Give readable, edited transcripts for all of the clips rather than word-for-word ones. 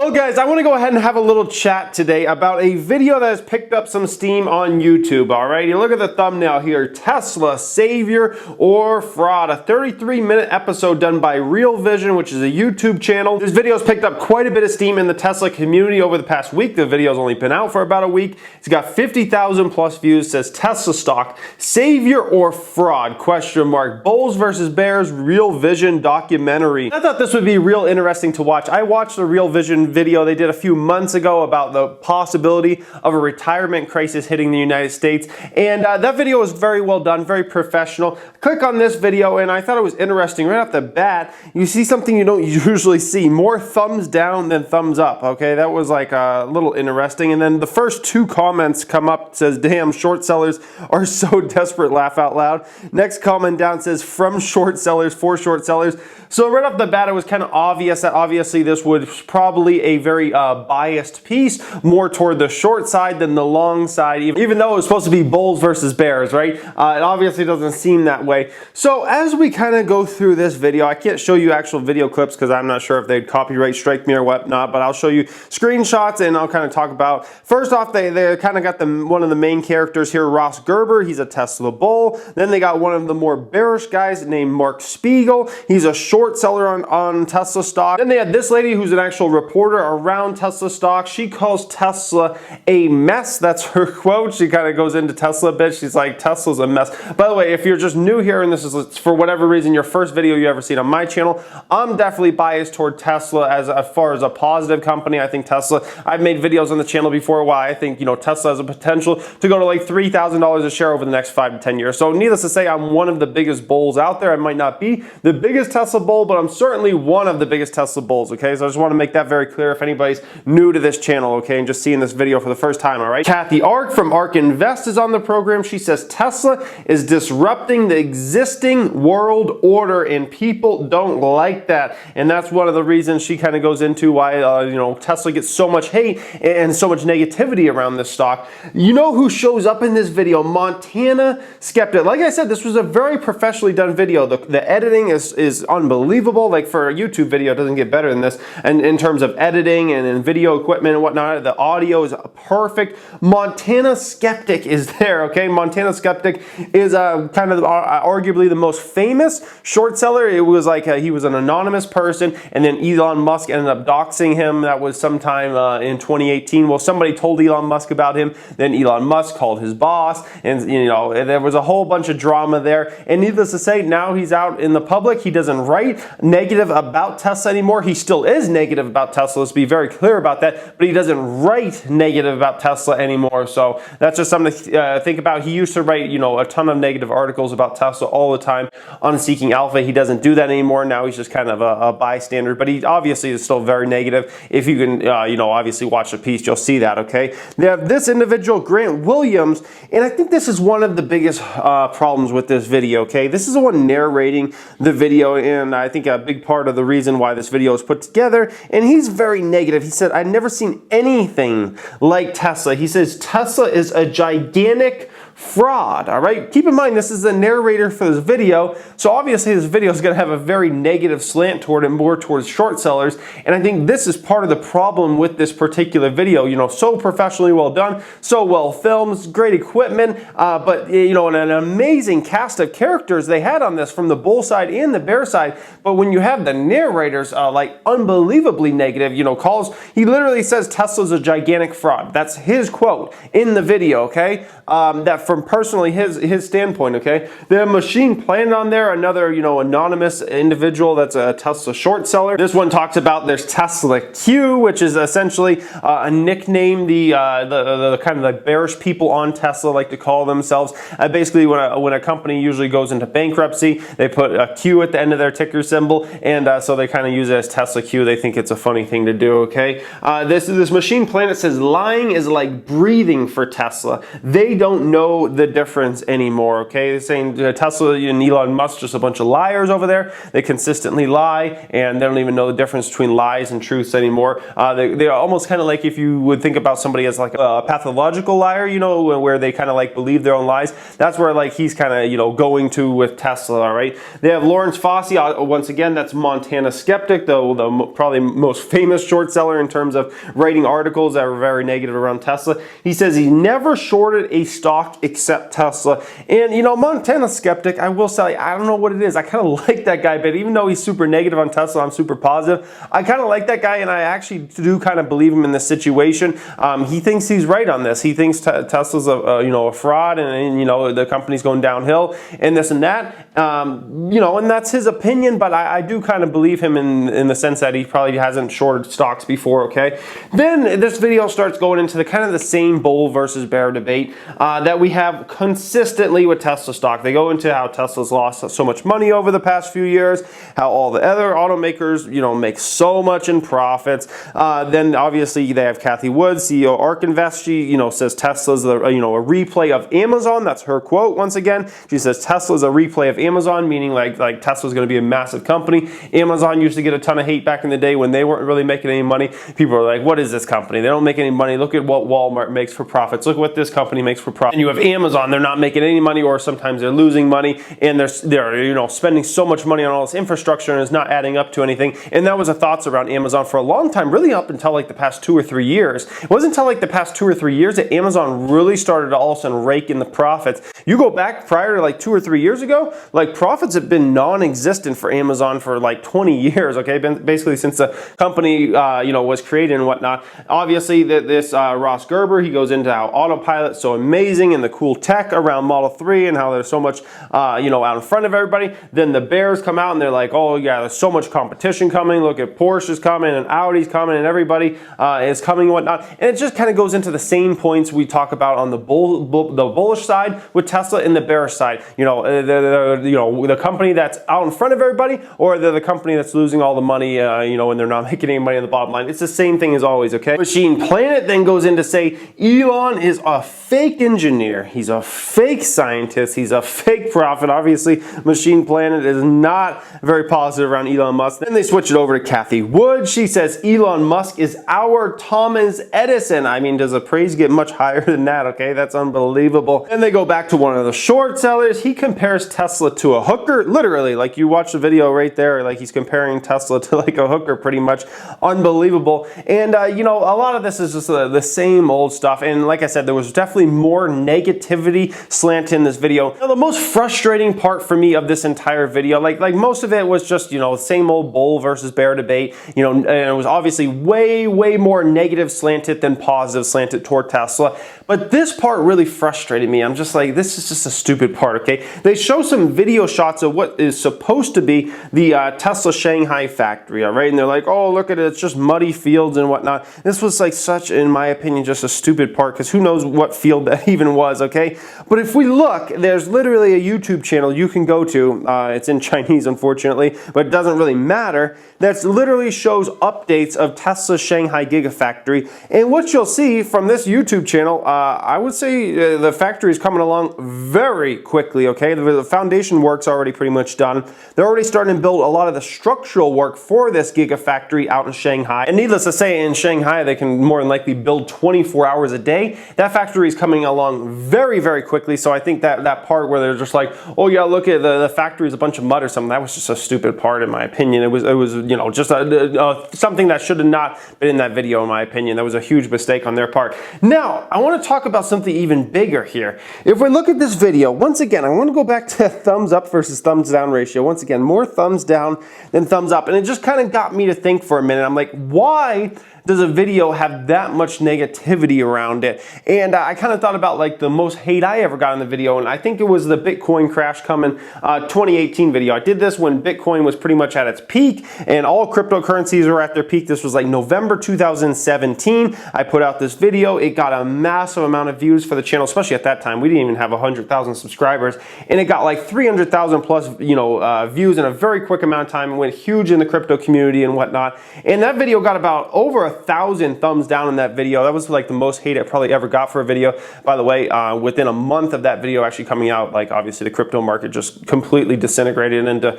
Well guys, I want to go ahead and have a little chat today about a video that has picked up some steam on YouTube, alright? You look at the thumbnail here, Tesla, Savior or Fraud, a 33-minute episode done by Real Vision, which is a YouTube channel. This video has picked up quite a bit of steam in the Tesla community over the past week. The video's only been out for about a week. It's got 50,000 plus views, says Tesla stock, Savior or Fraud, question mark, Bulls versus Bears, Real Vision documentary. I thought this would be real interesting to watch. I watched the Real Vision video they did a few months ago about the possibility of a retirement crisis hitting the United States, and that video was very well done, very professional. Click on this video and I thought it was interesting. Right off the bat, you see something you don't usually see, more thumbs down than thumbs up. Okay, that was like a little interesting. And then the first two comments come up, says damn, short sellers are so desperate, laugh out loud. Next comment down says from short sellers for short sellers. So right off the bat, it was kind of obvious that obviously this was probably a very biased piece, more toward the short side than the long side, even though it was supposed to be Bulls versus Bears, right? It obviously doesn't seem that way. So as we kind of go through this video, I can't show you actual video clips because I'm not sure if they'd copyright strike me or whatnot, but I'll show you screenshots and I'll kind of talk about, first off, they kind of got one of the main characters here, Ross Gerber. He's a Tesla bull. Then they got one of the more bearish guys named Mark Spiegel. He's a short seller on Tesla stock. Then they had this lady who's an actual reporter around Tesla stock. She calls Tesla a mess. That's her quote. She kind of goes into Tesla a bit. She's like, Tesla's a mess. By the way, if you're just new here and this is for whatever reason your first video you ever seen on my channel, I'm definitely biased toward Tesla as far as a positive company. I think Tesla, I've made videos on the channel before why I think, you know, Tesla has a potential to go to like $3,000 a share over the next 5 to 10 years. So needless to say, I'm one of the biggest bulls out there. I might not be the biggest Tesla bull, but I'm certainly one of the biggest Tesla bulls, okay? So I just want to make that very clear if anybody's new to this channel, okay, and just seeing this video for the first time, all right? Kathy Ark from Ark Invest is on the program. She says Tesla is disrupting the existing world order and people don't like that. And that's one of the reasons she kind of goes into why, you know, Tesla gets so much hate and so much negativity around this stock. You know who shows up in this video? Montana Skeptic. Like I said, this was a very professionally done video. The editing is unbelievable. Like for a YouTube video, it doesn't get better than this. And in terms of editing and in video equipment and whatnot, the audio is perfect. Montana Skeptic is there, okay? Montana Skeptic is kind of arguably the most famous short seller. It was like he was an anonymous person, and then Elon Musk ended up doxing him. That was sometime in 2018. Well, somebody told Elon Musk about him. Then Elon Musk called his boss, and you know, there was a whole bunch of drama there. And needless to say, now he's out in the public. He doesn't write negative about Tesla anymore. He still is negative about Tesla. Let's be very clear about that. But he doesn't write negative about Tesla anymore. So that's just something to think about. He used to write, you know, a ton of negative articles about Tesla all the time on Seeking Alpha. He doesn't do that anymore. Now he's just kind of a bystander. But he obviously is still very negative. If you can, you know, obviously watch the piece, you'll see that, okay? They have this individual, Grant Williams, and I think this is one of the biggest problems with this video, okay? This is the one narrating the video, and I think a big part of the reason why this video was put together, and he's very negative. He said, I've never seen anything like Tesla. He says, Tesla is a gigantic fraud, all right? Keep in mind, this is the narrator for this video, so obviously this video is going to have a very negative slant toward it, more towards short sellers, and I think this is part of the problem with this particular video. You know, so professionally well done, so well filmed, great equipment, but you know, an amazing cast of characters they had on this from the bull side and the bear side. But when you have the narrators like unbelievably negative, you know, he literally says Tesla's a gigantic fraud. That's his quote in the video, okay? That from personally his standpoint, okay? The machine planned on there, another, you know, anonymous individual that's a Tesla short seller. This one talks about there's Tesla Q, which is essentially a nickname the kind of the bearish people on Tesla like to call themselves. Basically, when a company usually goes into bankruptcy, they put a Q at the end of their ticker symbol, and so they kind of use it as Tesla Q. They think it's a funny thing to do, okay? This Machine Planet says lying is like breathing for Tesla. They don't know know the difference anymore, okay? They're saying Tesla and Elon Musk just a bunch of liars over there. They consistently lie, and they don't even know the difference between lies and truths anymore. They're almost kind of like if you would think about somebody as like a pathological liar, you know, where they kind of like believe their own lies. That's where like he's kind of, you know, going to with Tesla, all right? They have Lawrence Fossey, once again, that's Montana Skeptic, the probably most famous short seller in terms of writing articles that were very negative around Tesla. He says he never shorted a stock except Tesla. And, you know, Montana Skeptic, I will say, I don't know what it is. I kind of like that guy, but even though he's super negative on Tesla, I'm super positive. I kind of like that guy, and I actually do kind of believe him in this situation. He thinks he's right on this. He thinks Tesla's a fraud, and you know, the company's going downhill and this and that. You know, and that's his opinion, but I do kind of believe him in the sense that he probably hasn't shorted stocks before, okay? Then this video starts going into the kind of the same bull versus bear debate that we have consistently with Tesla stock. They go into how Tesla's lost so much money over the past few years, how all the other automakers, you know, make so much in profits. Then obviously they have Kathy Wood, CEO ARK Invest. She, you know, says Tesla's a replay of Amazon. That's her quote once again. She says Tesla's a replay of Amazon, meaning like Tesla's going to be a massive company. Amazon used to get a ton of hate back in the day when they weren't really making any money. People are like, what is this company? They don't make any money. Look at what Walmart makes for profits. Look what this company makes for profit. And you have Amazon. They're not making any money, or sometimes they're losing money, and they're you know, spending so much money on all this infrastructure, and it's not adding up to anything. And that was the thoughts around Amazon for a long time, really up until like the past 2 or 3 years. It wasn't until like the past 2 or 3 years that Amazon really started to all of a sudden rake in the profits. You go back prior to like 2 or 3 years ago, like profits have been non-existent for Amazon for like 20 years, okay? Basically since the company was created and whatnot. Obviously this Ross Gerber, he goes into how autopilot's so amazing and the cool tech around Model 3 and how there's so much out in front of everybody. Then the bears come out and they're like, oh yeah, there's so much competition coming. Look at Porsche's coming and Audi's coming and everybody is coming and whatnot. And it just kind of goes into the same points we talk about on the bullish side with Tesla and the bearish side. You know, the company that's out in front of everybody, or the company that's losing all the money, and they're not making any money on the bottom line. It's the same thing as always, okay? Machine Planet then goes in to say Elon is a fake engineer. He's a fake scientist. He's a fake prophet. Obviously, Machine Planet is not very positive around Elon Musk. Then they switch it over to Kathy Wood. She says Elon Musk is our Thomas Edison. I mean, does the praise get much higher than that, okay? That's unbelievable. And they go back to one of the short sellers. He compares Tesla to a hooker. Literally, like you watch the video right there, like he's comparing Tesla to like a hooker pretty much. Unbelievable. And, a lot of this is just the same old stuff. And like I said, there was definitely more negativity slant in this video. Now, the most frustrating part for me of this entire video, like most of it was just, the same old bull versus bear debate, and it was obviously way more negative slanted than positive slanted toward Tesla. But this part really frustrated me. I'm just like, this is just a stupid part, okay? They show some video shots of what is supposed to be the Tesla Shanghai Factory, all right? And they're like, oh, look at it, it's just muddy fields and whatnot. This was like such, in my opinion, just a stupid part, because who knows what field that even was, okay? But if we look, there's literally a YouTube channel you can go to. It's in Chinese, unfortunately, but it doesn't really matter. That literally shows updates of Tesla's Shanghai Gigafactory. And what you'll see from this YouTube channel, I would say the factory is coming along very quickly, okay? The foundation work's already pretty much done. They're already starting to build a lot of the structural work for this Gigafactory out in Shanghai. And needless to say, in Shanghai, they can more than likely build 24 hours a day. That factory is coming along very quickly. So I think that part where they're just like, oh yeah, look at the factory is a bunch of mud or something, that was just a stupid part in my opinion. It was just something that should have not been in that video in my opinion. That was a huge mistake on their part. Now, I want to talk about something even bigger here. If we look at this video, once again, I want to go back to thumbs up versus thumbs down ratio. Once again, more thumbs down than thumbs up. And it just kind of got me to think for a minute. I'm like, why does a video have that much negativity around it? And I kind of thought about like the most hate I ever got in the video, and I think it was the Bitcoin crash coming 2018 video. I did this when Bitcoin was pretty much at its peak and all cryptocurrencies were at their peak. This was like November 2017. I put out this video. It got a massive amount of views for the channel, especially at that time. We didn't even have 100,000 subscribers, and it got like 300,000 plus views in a very quick amount of time. It went huge in the crypto community and whatnot. And that video got about over 1,000 thumbs down in that video. That was like the most hate I probably ever got for a video. By the way, within a month of that video actually coming out, like obviously the crypto market just completely disintegrated into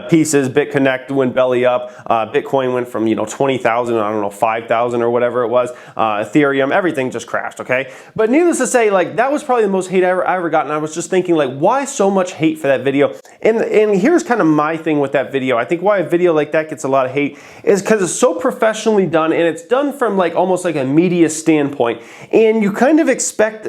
pieces. BitConnect went belly up. Bitcoin went from 20,000, I don't know, 5,000 or whatever it was. Ethereum, everything just crashed. Okay, but needless to say, like that was probably the most hate I ever got. And I was just thinking, like, why so much hate for that video? And here's kind of my thing with that video. I think why a video like that gets a lot of hate is because it's so professionally done, and it's done from like almost like a media standpoint, and you kind of expect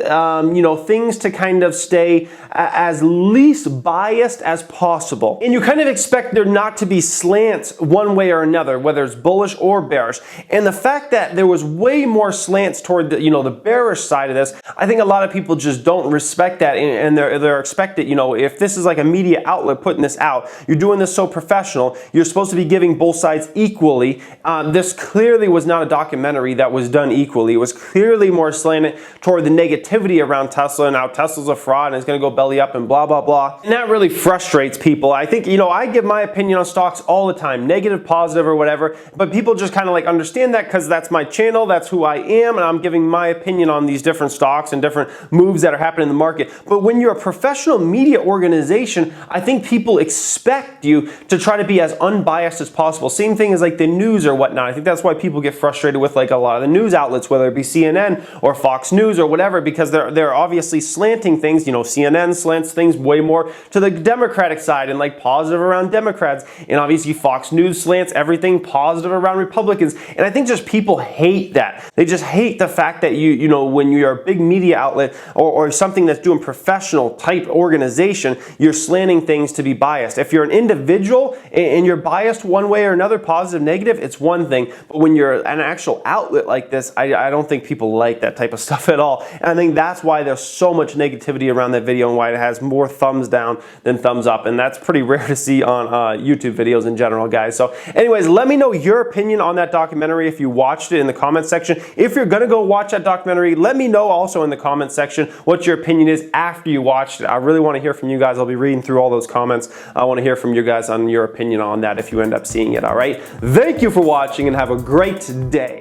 things to kind of stay as least biased as possible, and you kind of expect there not to be slants one way or another, whether it's bullish or bearish. And the fact that there was way more slants toward the bearish side of this, I think a lot of people just don't respect that, and they're expected, if this is like a media outlet putting this out, you're doing this so professional, you're supposed to be giving both sides equally. This clearly was not a documentary that was done equally. It was clearly more slanted toward the negativity around Tesla, and how Tesla's a fraud and it's going to go belly up and blah, blah, blah. And that really frustrates people. I think, I give my opinion on stocks all the time, negative, positive, or whatever, but people just kind of like understand that because that's my channel, that's who I am, and I'm giving my opinion on these different stocks and different moves that are happening in the market. But when you're a professional media organization, I think people expect you to try to be as unbiased as possible. Same thing as like the news or whatnot. I think that's why people get frustrated with like a lot of the news outlets, whether it be CNN or Fox News or whatever, because they're obviously slanting things. CNN slants things way more to the Democratic side and like positive around Democrats, and obviously Fox News slants everything positive around Republicans. And I think just people hate that. They just hate the fact that when you're a big media outlet or something that's doing professional type organization, you're slanting things to be biased. If you're an individual and you're biased one way or another, positive, negative, it's one thing. But when you're an actual outlet like this, I don't think people like that type of stuff at all. And I think that's why there's so much negativity around that video and why it has more thumbs down than thumbs up. And that's pretty rare to see on YouTube videos in general, guys. So anyways, let me know your opinion on that documentary if you watched it in the comment section. If you're going to go watch that documentary, let me know also in the comment section what your opinion is after you watched it. I really want to hear from you guys. I'll be reading through all those comments. I want to hear from you guys on your opinion on that if you end up seeing it, all right? Thank you for watching and have a great day.